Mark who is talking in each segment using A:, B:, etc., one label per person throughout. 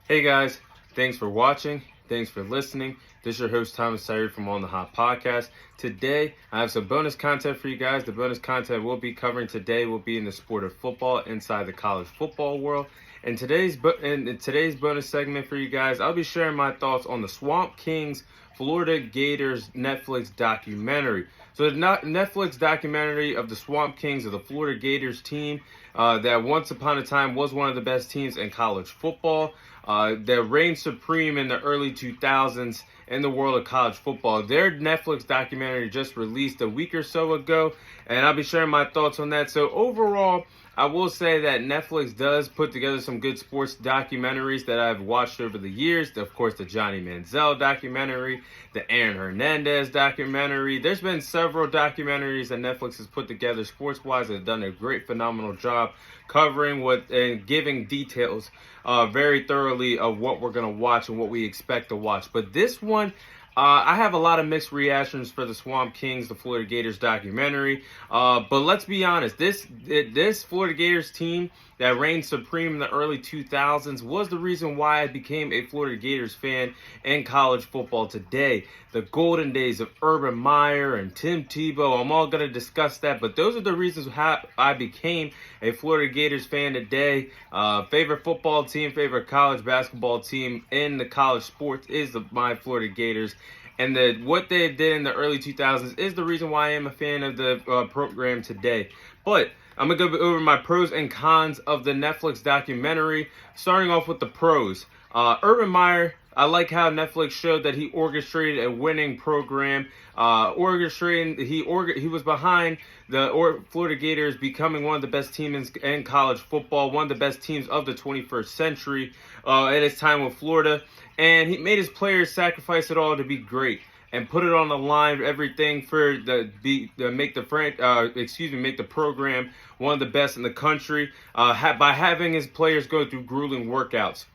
A: Hey guys, thanks for watching. Thanks for listening. This is your host Thomas Tyree from On the Hot Podcast. Today, I have some bonus content for you guys. The bonus content we'll be covering today will be in the sport of football inside the college football world. In today's bonus segment for you guys, I'll be sharing my thoughts on the Swamp Kings Florida Gators Netflix documentary. So the Netflix documentary of the Swamp Kings of the Florida Gators team that once upon a time was one of the best teams in college football. That reigned supreme in the early 2000s in the world of college football. Their Netflix documentary just released a week or so ago, and I'll be sharing my thoughts on that. So overall, I will say that Netflix does put together some good sports documentaries that I've watched over the years. Of course, the Johnny Manziel documentary, the Aaron Hernandez documentary. There's been several documentaries that Netflix has put together sports-wise that have done a great, phenomenal job covering and giving details very thoroughly of what we're going to watch and what we expect to watch. But this one, I have a lot of mixed reactions for the Swamp Kings, the Florida Gators documentary. But let's be honest, this Florida Gators team that reigned supreme in the early 2000s was the reason why I became a Florida Gators fan in college football today. The golden days of Urban Meyer and Tim Tebow, I'm all going to discuss that, but those are the reasons how I became a Florida Gators fan today. Favorite football team, favorite college basketball team in the college sports is my Florida Gators. And what they did in the early 2000s is the reason why I am a fan of the program today. But I'm going to go over my pros and cons of the Netflix documentary, starting off with the pros. Urban Meyer, I like how Netflix showed that he orchestrated a winning program. He was behind the Florida Gators becoming one of the best teams in college football, one of the best teams of the 21st century at his time with Florida. And he made his players sacrifice it all to be great and put it on the line, everything for make the program one of the best in the country by having his players go through grueling workouts.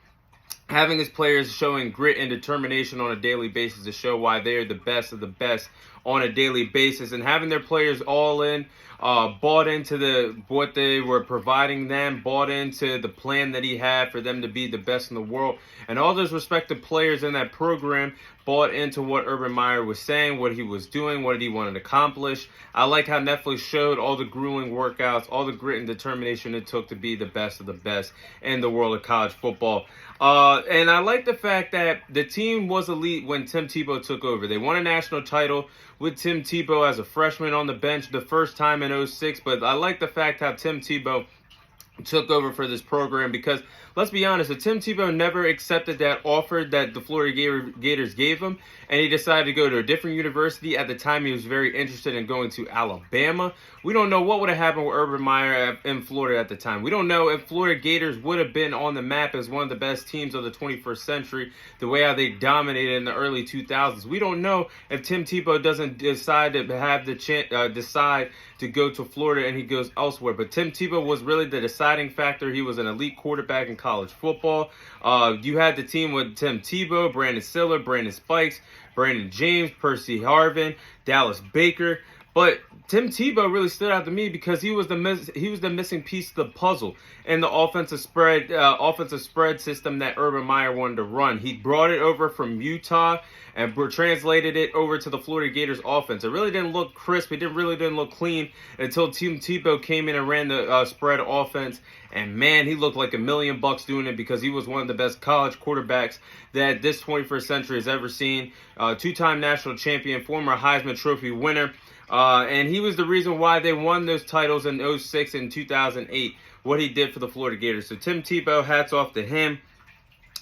A: Having his players showing grit and determination on a daily basis to show why they are the best of the best on a daily basis, and having their players all in, bought into what they were providing them, bought into the plan that he had for them to be the best in the world, and all those respective players in that program bought into what Urban Meyer was saying, what he was doing, what he wanted to accomplish. I like how Netflix showed all the grueling workouts, all the grit and determination it took to be the best of the best in the world of college football. And I like the fact that the team was elite when Tim Tebow took over. They won a national title with Tim Tebow as a freshman on the bench the first time in 2006. But I like the fact how Tim Tebow took over for this program, because let's be honest, Tim Tebow never accepted that offer that the Florida Gators gave him, and he decided to go to a different university. At the time, he was very interested in going to Alabama. We don't know what would have happened with Urban Meyer in Florida at the time. We don't know if Florida Gators would have been on the map as one of the best teams of the 21st century, the way how they dominated in the early 2000s. We don't know if Tim Tebow doesn't decide to have the decide to go to Florida and he goes elsewhere. But Tim Tebow was really the deciding factor. He was an elite quarterback in college football. You had the team with Tim Tebow, Brandon Stiller, Brandon Spikes, Brandon James, Percy Harvin, Dallas Baker. But Tim Tebow really stood out to me because he was the missing piece of the puzzle in the offensive spread system that Urban Meyer wanted to run. He brought it over from Utah and translated it over to the Florida Gators offense. It really didn't look crisp. It really didn't look clean until Tim Tebow came in and ran the spread offense. And man, he looked like $1 million doing it, because he was one of the best college quarterbacks that this 21st century has ever seen. Two-time national champion, former Heisman Trophy winner. And he was the reason why they won those titles in 2006 and 2008, what he did for the Florida Gators. So Tim Tebow, hats off to him.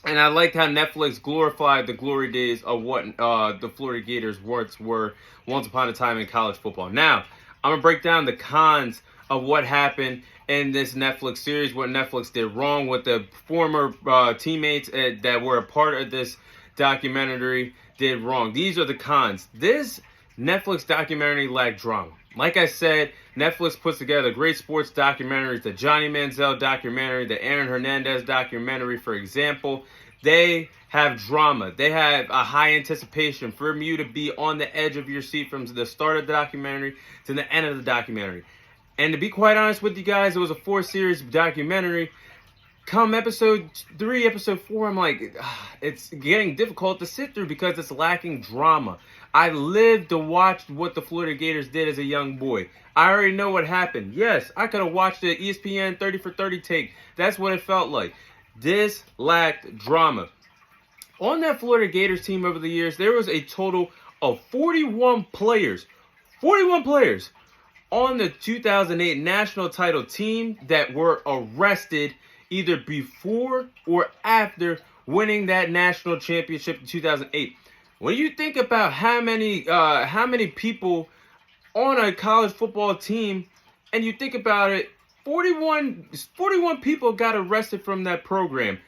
A: And I liked how Netflix glorified the glory days of what the Florida Gators were once upon a time in college football. Now, I'm going to break down the cons of what happened in this Netflix series, what Netflix did wrong, what the former teammates that were a part of this documentary did wrong. These are the cons. This Netflix documentary lacked drama. Like I said, Netflix puts together great sports documentaries. The Johnny Manziel documentary, the Aaron Hernandez documentary, for example. They have drama. They have a high anticipation for you to be on the edge of your seat from the start of the documentary to the end of the documentary. And to be quite honest with you guys, it was a 4-series documentary. come episode 3, episode 4, I'm like, it's getting difficult to sit through because it's lacking drama. I lived to watch what the Florida Gators did as a young boy. I already know what happened. Yes, I could have watched the ESPN 30 for 30 take. That's what it felt like. This lacked drama. On that Florida Gators team over the years, there was a total of 41 players. 41 players on the 2008 national title team that were arrested either before or after winning that national championship in 2008. When you think about how many people on a college football team, and you think about it, 41 people got arrested from that program,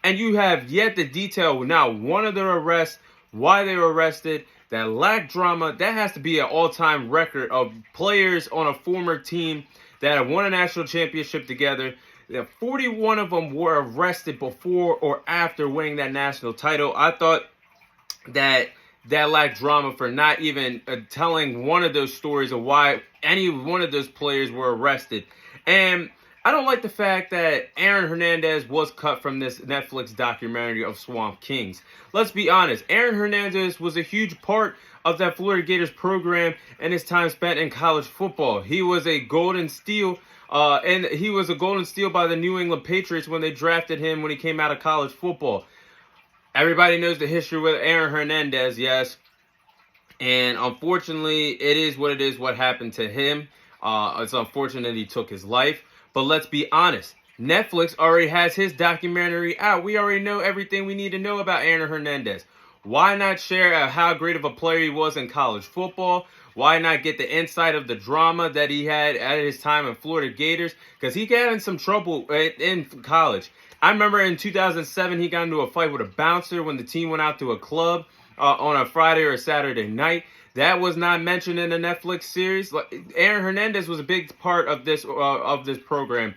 A: and you have yet to detail now one of their arrests, why they were arrested, that lacked drama. That has to be an all-time record of players on a former team that have won a national championship together. 41 of them were arrested before or after winning that national title. I thought that lacked drama for not even telling one of those stories of why any one of those players were arrested. And I don't like the fact that Aaron Hernandez was cut from this Netflix documentary of Swamp Kings. Let's be honest, Aaron Hernandez was a huge part of that Florida Gators program and his time spent in college football. He was a golden steal, and he was a golden steal by the New England Patriots when they drafted him when he came out of college football. Everybody knows the history with Aaron Hernandez, yes. And unfortunately, it is what it is, what happened to him. It's unfortunate he took his life. But let's be honest, Netflix already has his documentary out. We already know everything we need to know about Aaron Hernandez. Why not share how great of a player he was in college football? Why not get the insight of the drama that he had at his time in Florida Gators? Because he got in some trouble in college. I remember in 2007, he got into a fight with a bouncer when the team went out to a club on a Friday or a Saturday night. That was not mentioned in the Netflix series. Aaron Hernandez was a big part of this program.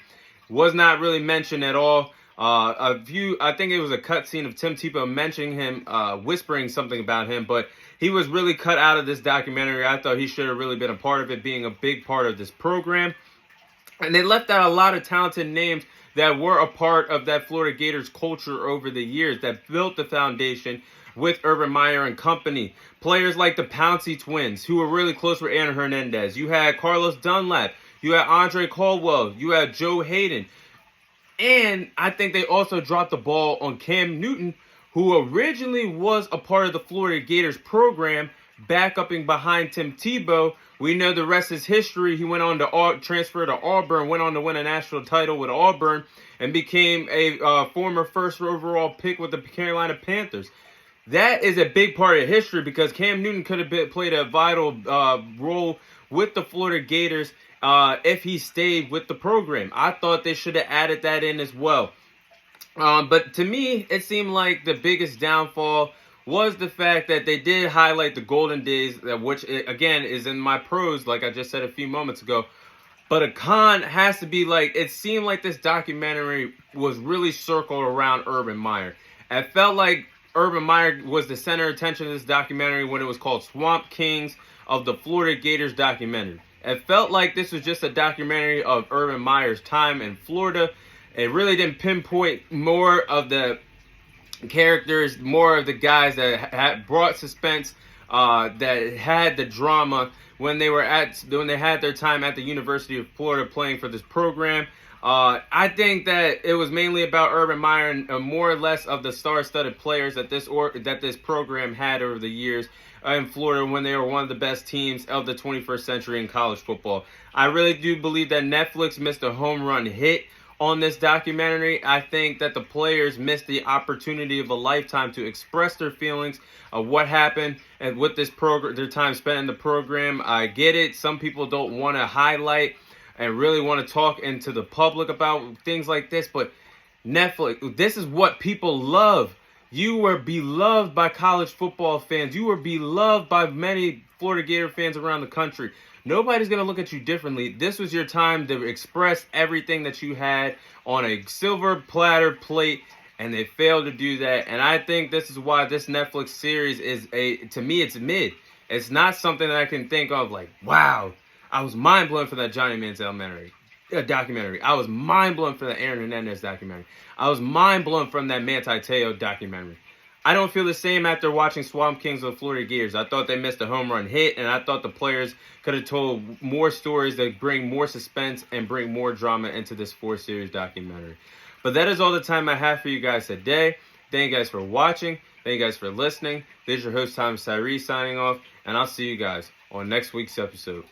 A: Was not really mentioned at all. I think it was a cut scene of Tim Tebow mentioning him, whispering something about him, but he was really cut out of this documentary. I thought he should have really been a part of it, being a big part of this program. And they left out a lot of talented names that were a part of that Florida Gators culture over the years that built the foundation with Urban Meyer and company. Players like the Pouncey twins, who were really close with Aaron Hernandez. You had Carlos Dunlap. You had Andre Caldwell. You had Joe Hayden. And I think they also dropped the ball on Cam Newton, who originally was a part of the Florida Gators program, backupping behind Tim Tebow. We know the rest is history. He went on to transfer to Auburn, went on to win a national title with Auburn, and became a former first overall pick with the Carolina Panthers. That is a big part of history because Cam Newton could have played a vital role with the Florida Gators if he stayed with the program. I thought they should have added that in as well. But to me, it seemed like the biggest downfall was the fact that they did highlight the golden days, which, again, is in my pros, like I just said a few moments ago. But a con has to be like, it seemed like this documentary was really circled around Urban Meyer. It felt like Urban Meyer was the center of attention of this documentary when it was called Swamp Kings of the Florida Gators documentary. It felt like this was just a documentary of Urban Meyer's time in Florida. It really didn't pinpoint more of the characters, more of the guys that had brought suspense, that had the drama when they had their time at the University of Florida playing for this program. I think that it was mainly about Urban Meyer and more or less of the star-studded players that this program had over the years in Florida when they were one of the best teams of the 21st century in college football. I really do believe that Netflix missed a home run hit on this documentary. I think that the players missed the opportunity of a lifetime to express their feelings of what happened and with this program, their time spent in the program. I get it. Some people don't want to highlight and really want to talk into the public about things like this, but Netflix, this is what people love. You were beloved by college football fans. You were beloved by many Florida Gator fans around the country. Nobody's going to look at you differently. This was your time to express everything that you had on a silver platter plate, and they failed to do that. And I think this is why this Netflix series is to me, it's mid. It's not something that I can think of like, wow, I was mind blown for that Johnny Manziel documentary. documentary. I was mind blown from the Aaron Hernandez documentary. I was mind blown from that Manti Te'o documentary. I don't feel the same after watching Swamp Kings of the Florida Gators. I thought they missed a home run hit, and I thought the players could have told more stories that bring more suspense and bring more drama into this 4-series documentary. But that is all the time I have for you guys today. Thank you guys for watching. Thank you guys for listening. This is your host, Thomas Tyree, signing off, and I'll see you guys on next week's episode.